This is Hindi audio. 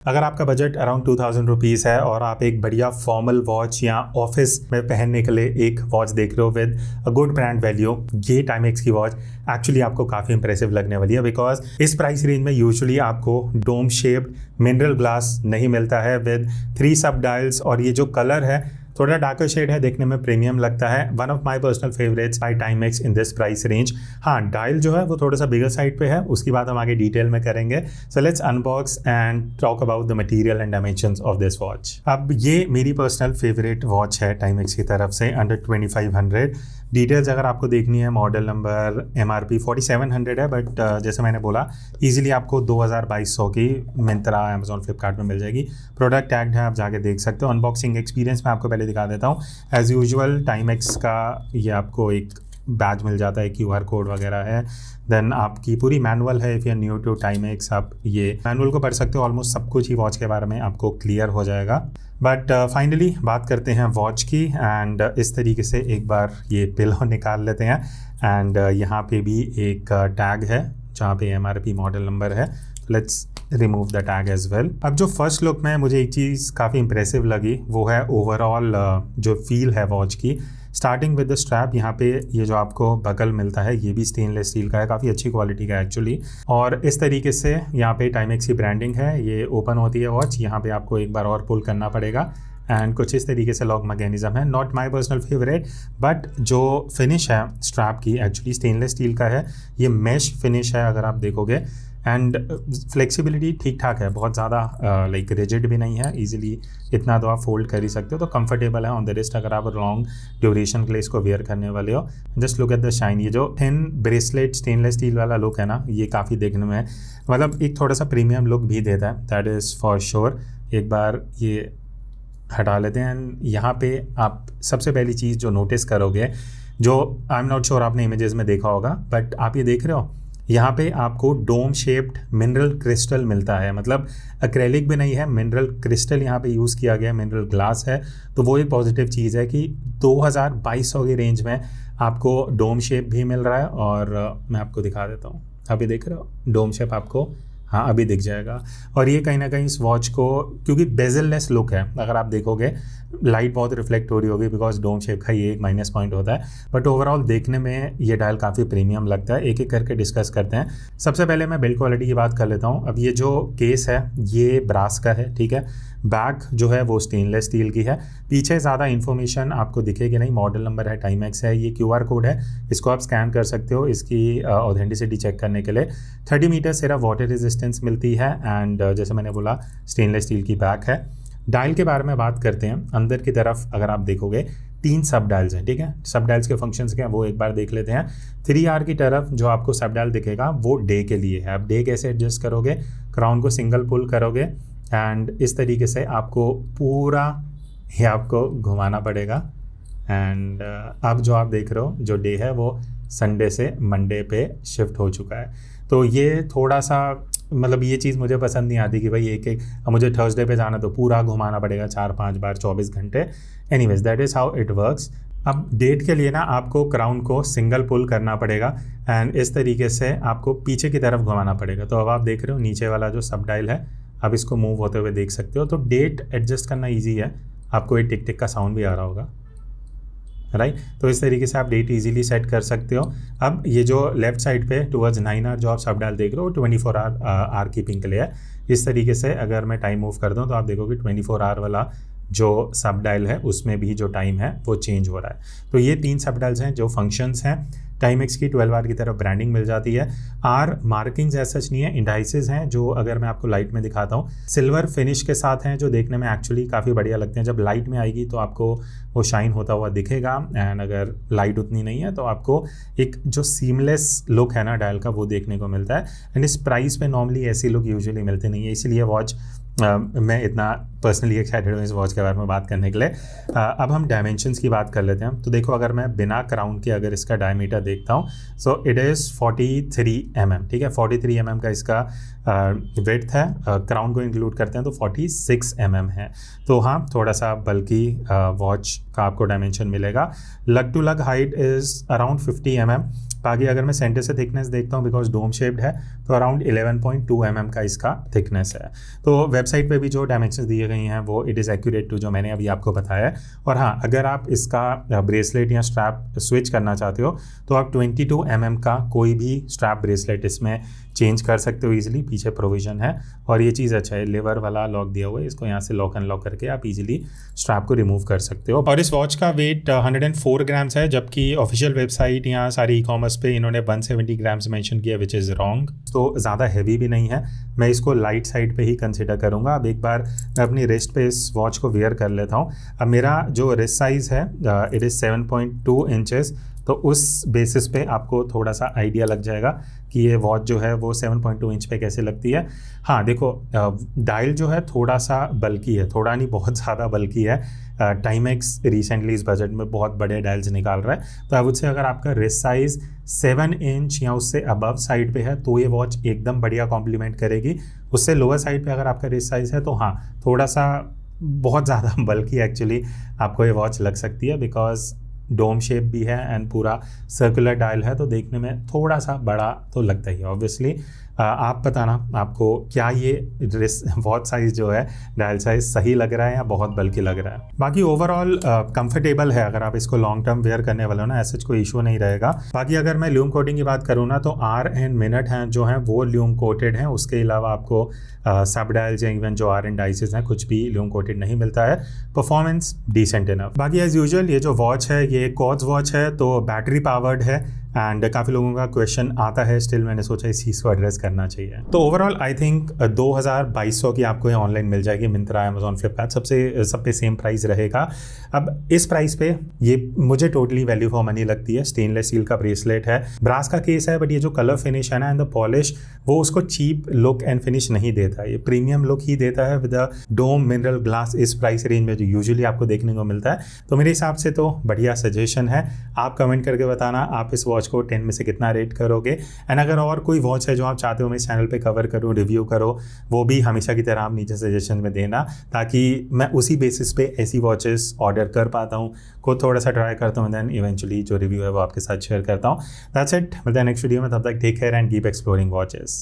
अगर आपका बजट अराउंड 2000 रुपीज़ है और आप एक बढ़िया फॉर्मल वॉच या ऑफिस में पहनने के लिए एक वॉच देख रहे हो with a good brand value, ये टाइमेक्स की वॉच एक्चुअली आपको काफ़ी इंप्रेसिव लगने वाली है। बिकॉज इस प्राइस रेंज में यूजुअली आपको डोम शेप्ड मिनरल ग्लास नहीं मिलता है विद 3 सब डायल्स, और ये जो कलर है थोड़ा डार्कर शेड है, देखने में प्रीमियम लगता है। One of my personal favourites by Timex in this price range. हाँ, डायल जो है वो थोड़ा सा बिगर साइड पे है, उसकी बात हम आगे डिटेल में करेंगे। So let's unbox and talk about the material and dimensions of this watch. अब ये मेरी पर्सनल फेवरेट वॉच है टाइमेक्स की तरफ से, अंडर 2500। डिटेल्स अगर आपको देखनी है, मॉडल नंबर MRP 4700 है, बट जैसे मैंने बोला ईजिली आपको 2200 की मिंत्रा, अमेजोन, फ्लिपकार्ट में मिल जाएगी। प्रोडक्ट टैग्ड है, आप जाके देख सकते हो। अनबॉक्सिंग एक्सपीरियंस मैं आपको पहले दिखा देता हूँ। एज़ यूजुअल टाइमेक्स का ये आपको एक बैज मिल जाता है, QR कोड वगैरह है। देन आपकी पूरी मैनुअल है। If you are new to Timex, आप ये मैनुअल को पढ़ सकते हो। ऑलमोस्ट सब कुछ ही वॉच के बारे में आपको क्लियर हो जाएगा। बट फाइनली बात करते हैं वॉच की, एंड इस तरीके से एक बार ये पिलो निकाल लेते हैं। एंड यहाँ पे भी एक टैग है जहाँ पे MRP मॉडल नंबर है। Let's remove the tag as well. अब जो फर्स्ट लुक में मुझे एक चीज़ काफ़ी इंप्रेसिव लगी वो है ओवरऑल जो फील है वॉच की। स्टार्टिंग विद द स्ट्रैप, यहाँ पे ये जो आपको बकल मिलता है ये भी स्टेनलेस स्टील का है, काफ़ी अच्छी क्वालिटी का है एक्चुअली। और इस तरीके से यहाँ पे टाइमेक्स की ब्रांडिंग है। ये ओपन होती है वॉच, यहाँ पे आपको एक बार और पुल करना पड़ेगा एंड कुछ इस तरीके से लॉक मैकेनिज्म है। Not my personal favourite, but जो फिनिश है स्ट्रैप की एक्चुअली स्टेनलेस स्टील का है। ये मैश फिनिश है अगर आप देखोगे, एंड फ्लेक्सिबिलिटी ठीक ठाक है, बहुत ज़्यादा लाइक रिजिड भी नहीं है। इजीली इतना तो आप फोल्ड कर ही सकते हो, तो कंफर्टेबल है ऑन द रिस्ट अगर आप लॉन्ग ड्यूरेशन के लिए इसको वेयर करने वाले हो। Just look at the shine. ये जो थिन ब्रेसलेट स्टेनलेस स्टील वाला लुक है ना, ये काफ़ी देखने में मतलब एक थोड़ा सा प्रीमियम लुक भी देता है, दैट इज़ फॉर श्योर। एक बार ये हटा लेते हैं। एंड यहाँ पे आप सबसे पहली चीज़ जो नोटिस करोगे, जो आई एम नॉट श्योर आपने इमेजेस में देखा होगा, बट आप ये देख रहे हो यहाँ पे आपको डोम शेप्ड मिनरल क्रिस्टल मिलता है। मतलब एक्रेलिक भी नहीं है, मिनरल क्रिस्टल यहाँ पे यूज़ किया गया, मिनरल ग्लास है। तो वो एक पॉजिटिव चीज़ है कि 2200 की रेंज में आपको डोम शेप भी मिल रहा है। और मैं आपको दिखा देता हूँ, अभी देख रहे हो डोम शेप आपको, हाँ अभी दिख जाएगा। और ये कहीं ना कहीं इस वॉच को, क्योंकि बेजललेस लुक है, अगर आप देखोगे लाइट बहुत रिफ्लेक्ट हो रही होगी बिकॉज डोम शेप का ये एक माइनस पॉइंट होता है। बट ओवरऑल देखने में ये डायल काफ़ी प्रीमियम लगता है। एक एक करके डिस्कस करते हैं। सबसे पहले मैं बिल्ड क्वालिटी की बात कर लेता हूँ। अब ये जो केस है ये ब्रास का है, ठीक है। बैक जो है वो स्टेनलेस स्टील की है। पीछे ज़्यादा इन्फॉर्मेशन आपको दिखेगी नहीं। मॉडल नंबर है, टाइमेक्स है, ये QR कोड है, इसको आप स्कैन कर सकते हो इसकी ऑथेंटिसिटी चेक करने के लिए। 30 मीटर सिर्फ वाटर रेजिस्टेंस मिलती है। एंड जैसे मैंने बोला स्टेनलेस स्टील की बैक है। डायल के बारे में बात करते हैं। अंदर की तरफ अगर आप देखोगे 3 सब डायल्स हैं, ठीक है। सब डायल्स के फंक्शंस क्या हैं वो एक बार देख लेते हैं। 3R की तरफ जो आपको सब डायल दिखेगा वो डे के लिए है। आप डे कैसे एडजस्ट करोगे, क्राउन को सिंगल पुल करोगे एंड इस तरीके से आपको पूरा ही आपको घुमाना पड़ेगा। एंड अब जो आप देख रहे हो जो डे है वो संडे से मंडे पे शिफ्ट हो चुका है। तो ये थोड़ा सा मतलब ये चीज़ मुझे पसंद नहीं आती कि भाई एक अब मुझे थर्सडे पे जाना तो पूरा घुमाना पड़ेगा 4-5 बार 24 घंटे। Anyways that is how it works. अब डेट के लिए ना आपको क्राउन को सिंगल पुल करना पड़ेगा एंड इस तरीके से आपको पीछे की तरफ घुमाना पड़ेगा। तो अब आप देख रहे हो नीचे वाला जो सब डायल है, अब इसको मूव होते हुए देख सकते हो। तो डेट एडजस्ट करना ईजी है, आपको ये टिक टिक का साउंड भी आ रहा होगा, राइट। तो इस तरीके से आप डेट इजीली सेट कर सकते हो। अब ये जो लेफ्ट साइड पे टुवर्ड्स 9R जो आप सब डायल देख रहे हो 24 आर कीपिंग के लिए है। इस तरीके से अगर मैं टाइम मूव कर दूँ तो आप देखोगे 24 वाला जो सब डायल है उसमें भी जो टाइम है वो चेंज हो रहा है। तो ये 3 सब डायल्स हैं जो फंक्शंस हैं। टाइमेक्स की 12R की तरफ ब्रांडिंग मिल जाती है। R मार्किंग्स ऐसा सच नहीं है, इंडाइसेस हैं जो अगर मैं आपको लाइट में दिखाता हूँ सिल्वर फिनिश के साथ हैं, जो देखने में एक्चुअली काफ़ी बढ़िया लगते हैं। जब लाइट में आएगी तो आपको वो शाइन होता हुआ दिखेगा, एंड अगर लाइट उतनी नहीं है तो आपको एक जो सीमलेस लुक है ना डायल का वो देखने को मिलता है। एंड इस प्राइस पे नॉर्मली ऐसी लुक यूजुअली मिलती नहीं है, इसीलिए वॉच मैं इतना पर्सनली एक्साइटेड हूँ इस वॉच के बारे में बात करने के लिए। अब हम डायमेंशंस की बात कर लेते हैं। तो देखो अगर मैं बिना क्राउन के अगर इसका डायमीटर देखता हूँ सो इट इज़ 43 mm, ठीक है। 43 mm का इसका विड्थ है। क्राउन को इंक्लूड करते हैं तो 46 mm है। तो हाँ थोड़ा सा बल्कि वॉच का आपको डायमेंशन मिलेगा। लग टू लग हाइट इज़ अराउंड 50 mm बाकी अगर मैं सेंटर से थिकनेस देखता हूँ, बिकॉज डोम शेप्ड है, तो अराउंड 11.2 mm का इसका थिकनेस है। तो वेबसाइट पे भी जो डायमेंशंस दिए गई हैं वो इट इज़ एक्यूरेट टू जो मैंने अभी आपको बताया है। और हाँ, अगर आप इसका ब्रेसलेट या स्ट्रैप स्विच करना चाहते हो तो आप 22 mm का कोई भी स्ट्रैप ब्रेसलेट इसमें चेंज कर सकते हो ईजिली। पीछे प्रोविजन है और ये चीज़ अच्छा है, लेवर वाला लॉक दिया हुआ है, इसको यहाँ से लॉक अनलॉक करके आप इजीली स्ट्रैप को रिमूव कर सकते हो। और इस वॉच का वेट 104 ग्राम्स है, जबकि ऑफिशियल वेबसाइट या सारी ई कॉमर्स पे इन्होंने 170 ग्राम्स मेंशन किया, विच इज़ रॉन्ग। तो ज़्यादा हैवी भी नहीं है, मैं इसको लाइट साइड पे ही कंसिडर करूँगा। अब एक बार मैं अपनी रिस्ट पे इस वॉच को वेयर कर लेता हूँ। अब मेरा जो रिस्ट साइज़ है इट इज़ 7.2 इंचेस, तो उस बेसिस पे आपको थोड़ा सा आइडिया लग जाएगा कि ये वॉच जो है वो 7.2 इंच पे कैसे लगती है। हाँ देखो, डायल जो है थोड़ा सा बल्कि है, थोड़ा नहीं बहुत ज़्यादा बल्कि है। टाइमेक्स रिसेंटली इस बजट में बहुत बड़े डायल्स निकाल रहा है, तो आई वुड से अगर आपका रिस्ट साइज़ 7 इंच या उससे अबव साइड पे है तो ये वॉच एकदम बढ़िया कॉम्प्लीमेंट करेगी। उससे लोअर साइड पे अगर आपका रिस्ट साइज़ है तो हाँ, थोड़ा सा बहुत ज़्यादा बल्कि एक्चुअली आपको ये वॉच लग सकती है, बिकॉज डोम शेप भी है एंड पूरा सर्कुलर डायल है, तो देखने में थोड़ा सा बड़ा तो लगता ही है ऑब्वियसली। आप बताना आपको क्या ये वॉच साइज़ जो है, डायल साइज़ सही लग रहा है या बहुत बल्कि लग रहा है। बाकी ओवरऑल कंफर्टेबल है, अगर आप इसको लॉन्ग टर्म वेयर करने वाले हो ना, ऐसा कोई इशू नहीं रहेगा। बाकी अगर मैं ल्यूम कोटिंग की बात करूँ ना, तो आर एंड मिनट हैं जो हैं वो ल्यूम कोटेड हैं, उसके अलावा आपको सब डायल्स या इवन जो आर एंड डाइसेस हैं कुछ भी ल्यूम कोटेड नहीं मिलता है। Performance decent enough. बाकी एज यूजुअल ये जो वॉच है ये क्वार्ट्ज वॉच है, तो बैटरी पावर्ड है एंड काफ़ी लोगों का क्वेश्चन आता है, स्टिल मैंने सोचा इस चीज़ को एड्रेस करना चाहिए। तो ओवरऑल आई थिंक 2200 की आपको ये ऑनलाइन मिल जाएगी, मिंत्रा, अमेजॉन, फ्लिपकार्ट, सब पे सेम प्राइस रहेगा। अब इस प्राइस पे ये मुझे टोटली वैल्यू फॉर मनी लगती है। स्टेनलेस स्टील का ब्रेसलेट है, ब्रास का केस है, बट ये जो कलर फिनिश है ना एंड द पॉलिश, वो उसको चीप लुक एंड फिनिश नहीं देता, ये प्रीमियम लुक ही देता है विद डोम मिनरल ग्लास इस प्राइस रेंज में जो यूजुअली आपको देखने को मिलता है। तो मेरे हिसाब से तो बढ़िया सजेशन है। आप कमेंट करके बताना आप इस वॉच को 10 में से कितना रेट करोगे, एंड अगर और कोई वॉच है जो आप चाहते हो मैं इस चैनल पे कवर करूँ, रिव्यू करो, वो भी हमेशा की तरह आप नीचे सजेशन में देना, ताकि मैं उसी बेसिस पे ऐसी वॉचेस ऑर्डर कर पाता हूँ, खुद थोड़ा सा ट्राई करता हूँ, देन इवेंचुअली जो रिव्यू है वो आपके साथ शेयर करता हूँ। दैट्स इट, मिलते हैं नेक्स्ट वीडियो में, तब तक take care and keep exploring watches.